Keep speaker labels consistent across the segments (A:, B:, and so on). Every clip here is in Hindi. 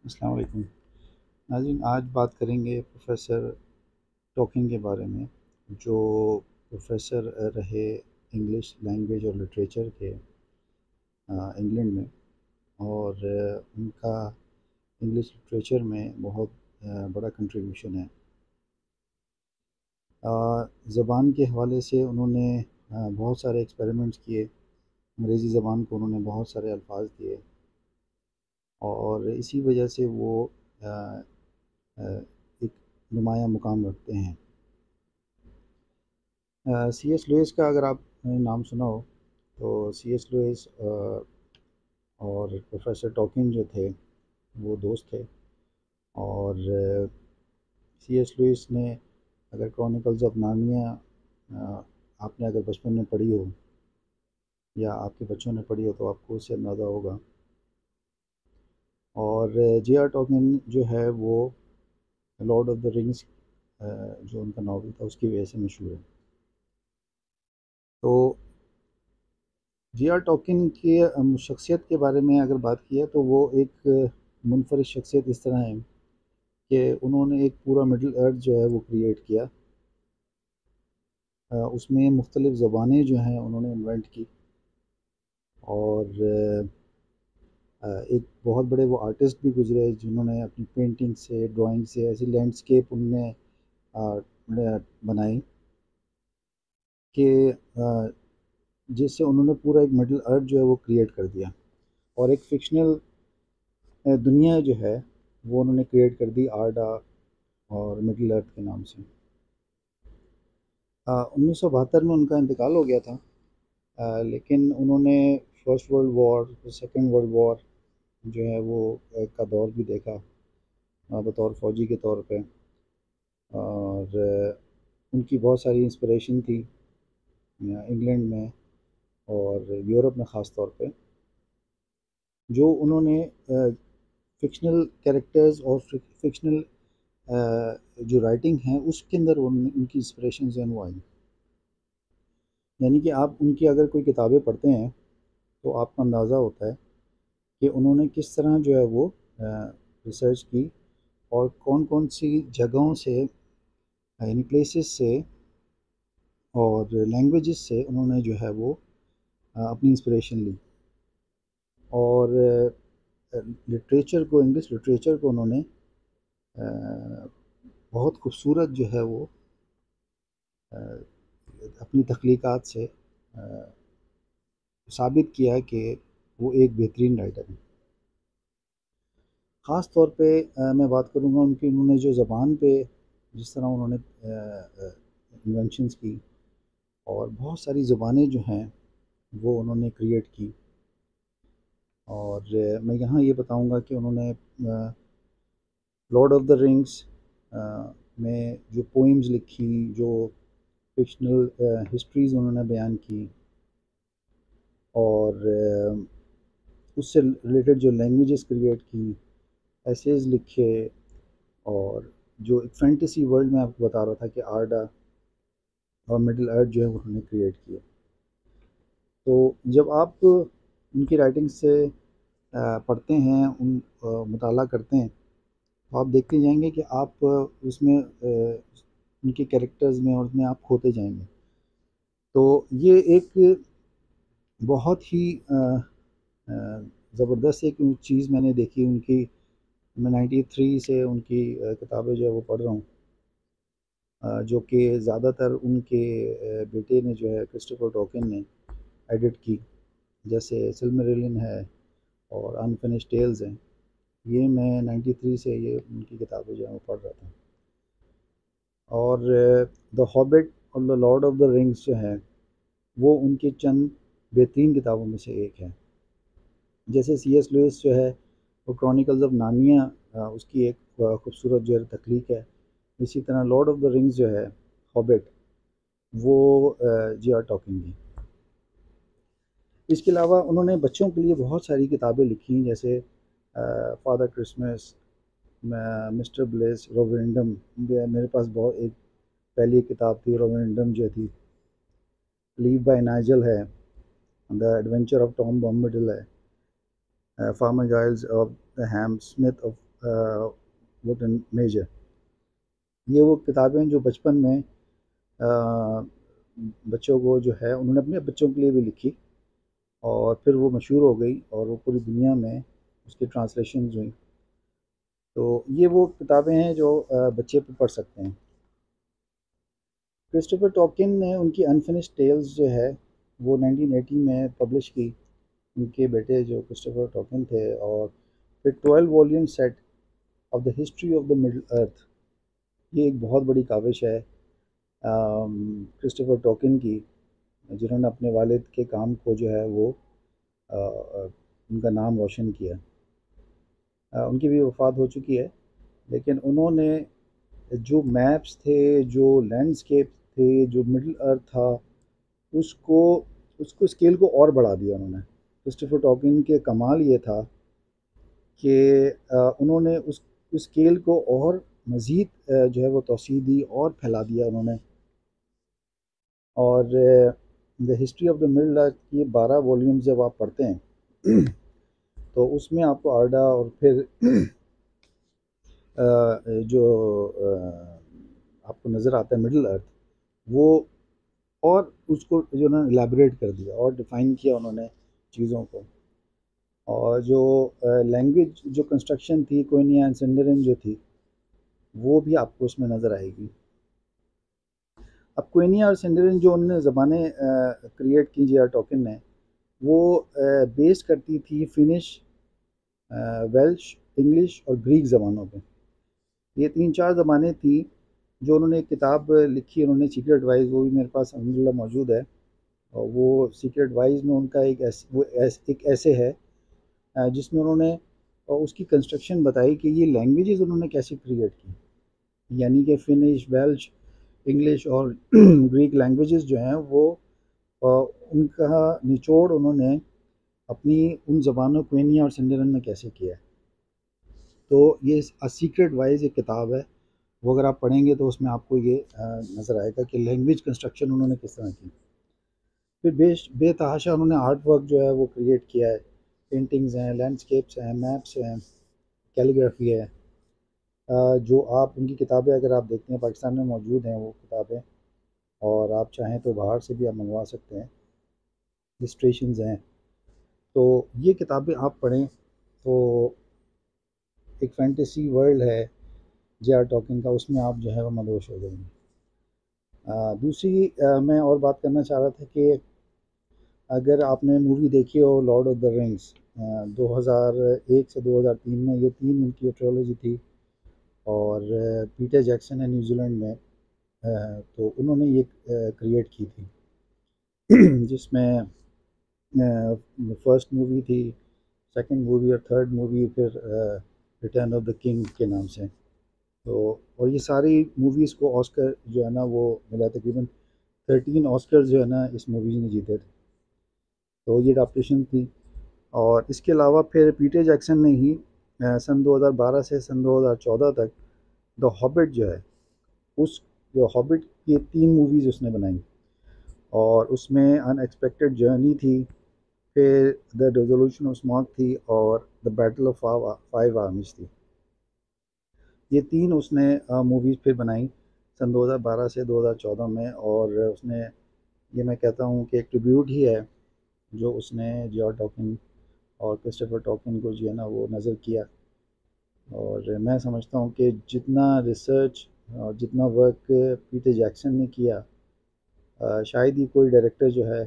A: अस्सलाम वालेकुम नाज़रीन। आज बात करेंगे प्रोफेसर टोकिन के बारे में, जो प्रोफेसर रहे इंग्लिश लैंग्वेज और लिटरेचर के इंग्लैंड में। और उनका इंग्लिश लिटरेचर में बहुत बड़ा कंट्रीब्यूशन है। ज़बान के हवाले से उन्होंने बहुत सारे एक्सपेरिमेंट्स किए। अंग्रेज़ी ज़बान को उन्होंने बहुत सारे अल्फाज दिए और इसी वजह से वो अ, एक नुमाया मुकाम रखते हैं। सी एस लुइस का अगर आपने नाम सुना हो तो सी एस लुइस और प्रोफेसर टॉकिन जो थे वो दोस्त थे। और सी एस लुइस ने अगर क्रॉनिकल्स ऑफ नार्निया आपने अगर बचपन में पढ़ी हो या आपके बच्चों ने पढ़ी हो तो आपको उससे अंदाज़ा होगा। और जे आर टॉकिन जो है वो लॉर्ड ऑफ द रिंग्स जो उनका नावल था उसकी वजह से मशहूर है। तो जी आर टॉकिन की शख्सियत के बारे में अगर बात की है तो वो एक मुनफरिद शख्सियत इस तरह है कि उन्होंने एक पूरा मिडल अर्थ जो है वो क्रिएट किया। उसमें मुख्तलिफ़ ज़बानें जो हैं उन्होंने इन्वेंट की। और एक बहुत बड़े वो आर्टिस्ट भी गुजरे जिन्होंने अपनी पेंटिंग से ड्राइंग से ऐसी लैंडस्केप उनने बनाई कि जिससे उन्होंने पूरा एक मिडल अर्थ जो है वो क्रिएट कर दिया। और एक फ़िक्शनल दुनिया जो है वो उन्होंने क्रिएट कर दी आर्डा और मिडल अर्थ के नाम से। 1972 में उनका इंतकाल हो गया था। लेकिन उन्होंने first world war, second world war जो है वो का दौर भी देखा बतौर फ़ौजी के तौर पे। और उनकी बहुत सारी इंस्पिरेशन थी इंग्लैंड में और यूरोप में ख़ास तौर पे, जो उन्होंने फ़िक्शनल कैरेक्टर्स और फ़िक्शनल जो राइटिंग है उसके अंदर उनकी इंस्पिरेशन जो है वो आई। यानी कि आप उनकी अगर कोई किताबें पढ़ते हैं तो आपको अंदाज़ा होता है कि उन्होंने किस तरह जो है वो रिसर्च की और कौन कौन सी जगहों से यानी प्लेसेस से और लैंग्वेजेस से उन्होंने जो है वो अपनी इंस्पिरेशन ली। और लिटरेचर को, इंग्लिश लिटरेचर को उन्होंने बहुत खूबसूरत जो है वो अपनी तख्लीक़ात से साबित किया कि वो एक बेहतरीन राइटर हैं। ख़ास तौर पे मैं बात करूँगा उनकी, उन्होंने जो ज़बान पे जिस तरह उन्होंने इन्वेंशंस की और बहुत सारी ज़बानें जो हैं वो उन्होंने क्रिएट की। और मैं यहाँ ये बताऊँगा कि उन्होंने लॉर्ड ऑफ द रिंग्स में जो पोइम्स लिखी, जो फ़िक्शनल हिस्ट्रीज़ उन्होंने बयान की और उससे रिलेटेड जो लैंग्वेजेस क्रिएट की, एसेज लिखे। और जो एक फैंटेसी वर्ल्ड में आपको बता रहा था कि आर्डा और मिडल अर्थ जो है उन्होंने क्रिएट किए। तो जब आप उनकी राइटिंग से पढ़ते हैं, मुताला करते हैं तो आप देखते जाएंगे कि आप उसमें उनके कैरेक्टर्स में और उसमें आप खोते जाएंगे। तो ये एक बहुत ही ज़बरदस्त एक चीज़ मैंने देखी उनकी। मैं 93 से उनकी किताबें जो है वो पढ़ रहा हूँ, जो कि ज़्यादातर उनके बेटे ने जो है क्रिस्टोफर टॉकिन ने एडिट की। जैसे सिल्मरिलियन है और अनफिनिश्ड टेल्स हैं। ये मैं 93 से ये उनकी किताबें जो है वो पढ़ रहा था। और द हॉबिट और the Lord of the rings जो है वो उनकी चंद बेहतरीन किताबों में से एक है। जैसे सी एस लुइस जो है वो क्रॉनिकल्स ऑफ नार्निया उसकी एक खूबसूरत जो है तख्लीक है। इसी तरह लॉर्ड ऑफ द रिंग्स जो है, हॉबिट, वो जी आर टॉकिन की। इसके अलावा उन्होंने बच्चों के लिए बहुत सारी किताबें लिखी, जैसे फादर क्रिसमस, मिस्टर ब्लेस, रोवरेंडम। मेरे पास बहुत एक पहली किताब थी रोवरेंडम जो थी। लीव बाय नाइजल है, the adventure of Tom Bombadil है, farmer Giles of the Ham Smith of Wootton major. ये वो किताबें जो बचपन में बच्चों को जो है उन्होंने अपने बच्चों के लिए भी लिखी और फिर वो मशहूर हो गई और वो पूरी दुनिया में उसकी ट्रांसलेशन हुई। तो ये वो किताबें हैं जो बच्चे भी पढ़ सकते हैं। क्रिस्टोफर टॉकिन ने उनकी अनफिनिश्ड टेल्स जो है वो 1980 में पब्लिश की। उनके बेटे जो क्रिस्टोफर टॉकिन थे, और फिर 12 volume set of the history of the middle earth. ये एक बहुत बड़ी काविश है क्रिस्टोफर टॉकिन की, जिन्होंने अपने वालिद के काम को जो है वो उनका नाम रोशन किया। उनकी भी वफ़ात हो चुकी है, लेकिन उन्होंने जो मैप्स थे, जो लैंडस्केप थे, जो मिडल अर्थ था, उसको उसको स्केल को और बढ़ा दिया उन्होंने। क्रिस्टोफर टॉकिन के कमाल ये था कि उन्होंने उस स्केल को और मज़ीद जो है वो तौसीह दी और फैला दिया उन्होंने। और the history of the middle earth ये 12 वॉल्यूम जब आप पढ़ते हैं तो उसमें आपको आर्डा और फिर जो आपको नज़र आता है मिडल अर्थ, वो और उसको जो ना एलैबोरेट कर दिया और डिफ़ाइन किया उन्होंने चीज़ों को। और जो लैंग्वेज जो कंस्ट्रक्शन थी, कोयनिया एंड सिंडरिन जो थी, वो भी आपको उसमें नज़र आएगी। अब कोयनिया और सिंडरिन जो उन्होंने ज़बानें क्रिएट की जे आर टॉकिन ने, वो बेस करती थी फिनिश, वेल्श, इंग्लिश और ग्रीक ज़बानों पे। ये 3-4 ज़बानें थी जो उन्होंने एक किताब लिखी उन्होंने, सीक्रेट वाइज़, वो भी मेरे पास अल्हम्दुलिल्लाह मौजूद है। और वो सीक्रेट वाइज़ में उनका एक ऐसे है जिसमें उन्होंने उसकी कंस्ट्रक्शन बताई कि ये लैंग्वेजेस उन्होंने कैसे क्रिएट की। यानी कि फिनिश, वेल्श, इंग्लिश और ग्रीक लैंग्वेजेस जो हैं वो उनका निचोड़ उन्होंने अपनी उन ज़बानों क्वेनिया और सिंडरन में कैसे किया है। तो ये सीक्रेट वाइज एक किताब है, वो अगर आप पढ़ेंगे तो उसमें आपको ये नज़र आएगा कि लैंग्वेज कंस्ट्रक्शन उन्होंने किस तरह की। फिर बेतहाशा उन्होंने आर्ट वर्क जो है वो क्रिएट किया है। पेंटिंग्स हैं, लैंडस्केप्स हैं, मैप्स हैं, कैलीग्राफी है। जो आप उनकी किताबें अगर आप देखते हैं पाकिस्तान में मौजूद हैं वो किताबें, और आप चाहें तो बाहर से भी आप मंगवा सकते हैं, इलस्ट्रेशंस हैं। तो ये किताबें आप पढ़ें तो एक फैंटेसी वर्ल्ड है जे आर टॉकिन का, उसमें आप जो है वो मदहोश हो जाएंगे। दूसरी मैं और बात करना चाह रहा था कि अगर आपने मूवी देखी हो लॉर्ड ऑफ द रिंग्स, 2001 से 2003 में, ये 3 इनकी ट्रिलॉजी थी। और पीटर जैक्सन है न्यूजीलैंड में, तो उन्होंने ये क्रिएट की थी जिसमें फर्स्ट मूवी थी, सेकंड मूवी और थर्ड मूवी फिर रिटर्न ऑफ द किंग के नाम से। तो और ये सारी मूवीज़ को ऑस्कर जो है ना वो मिला, तकरीबन 13 ऑस्कर जो है ना इस मूवी ने जीते थे। तो ये अडाप्टेशन थी। और इसके अलावा फिर पीटर जैक्सन ने ही सन 2012 से सन 2014 तक द हॉबिट जो है, उस जो हॉबिट की 3 मूवीज़ उसने बनाई। और उसमें अनएक्सपेक्टेड जर्नी थी, फिर द रेजोल्यूशन ऑफ स्मॉग थी, और द बैटल ऑफ 5 आर्मीज थी। ये 3 उसने मूवीज़ फिर बनाई सन 2012 से 2014 में। और उसने, ये मैं कहता हूँ कि एक ट्रिब्यूट ही है जो उसने जॉर्ज टॉकिन और क्रिस्टोफर टॉकिन को जो है ना वो नज़र किया। और मैं समझता हूँ कि जितना रिसर्च और जितना वर्क पीटर जैक्सन ने किया, शायद ही कोई डायरेक्टर जो है,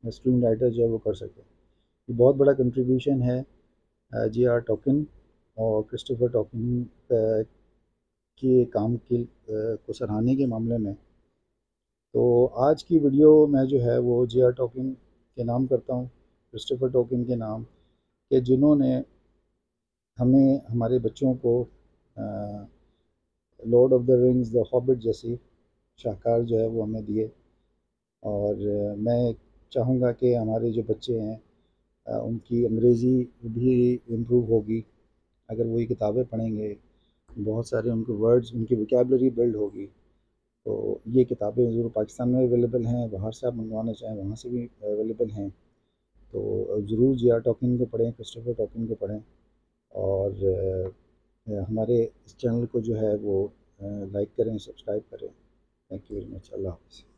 A: स्क्रीन राइटर जो है वो कर सके। ये बहुत बड़ा कंट्रीब्यूशन है जे आर टॉकिन और क्रिस्टोफर टॉकिन के काम के को सराहने के मामले में। तो आज की वीडियो मैं जो है वो जे आर टॉकिन के नाम करता हूँ, क्रिस्टोफर टॉकिन के नाम, कि जिन्होंने हमें, हमारे बच्चों को Lord of the rings, the hobbit जैसी शाहकार जो है वो हमें दिए। और मैं चाहूँगा कि हमारे जो बच्चे हैं उनकी अंग्रेज़ी भी इम्प्रूव होगी अगर वो ये किताबें पढ़ेंगे। बहुत सारे उनके वर्ड्स, उनकी वोकैबुलरी बिल्ड होगी। तो ये किताबें ज़रूर पाकिस्तान में अवेलेबल हैं, बाहर से आप मंगवाना चाहें वहाँ से भी अवेलेबल हैं। तो ज़रूर जे आर टॉकिन को पढ़ें, क्रिस्टोफर टॉकिन को पढ़ें। और हमारे इस चैनल को जो है वो लाइक करें, सब्सक्राइब करें। Thank you very much. अल्लाह हाफ़िज़।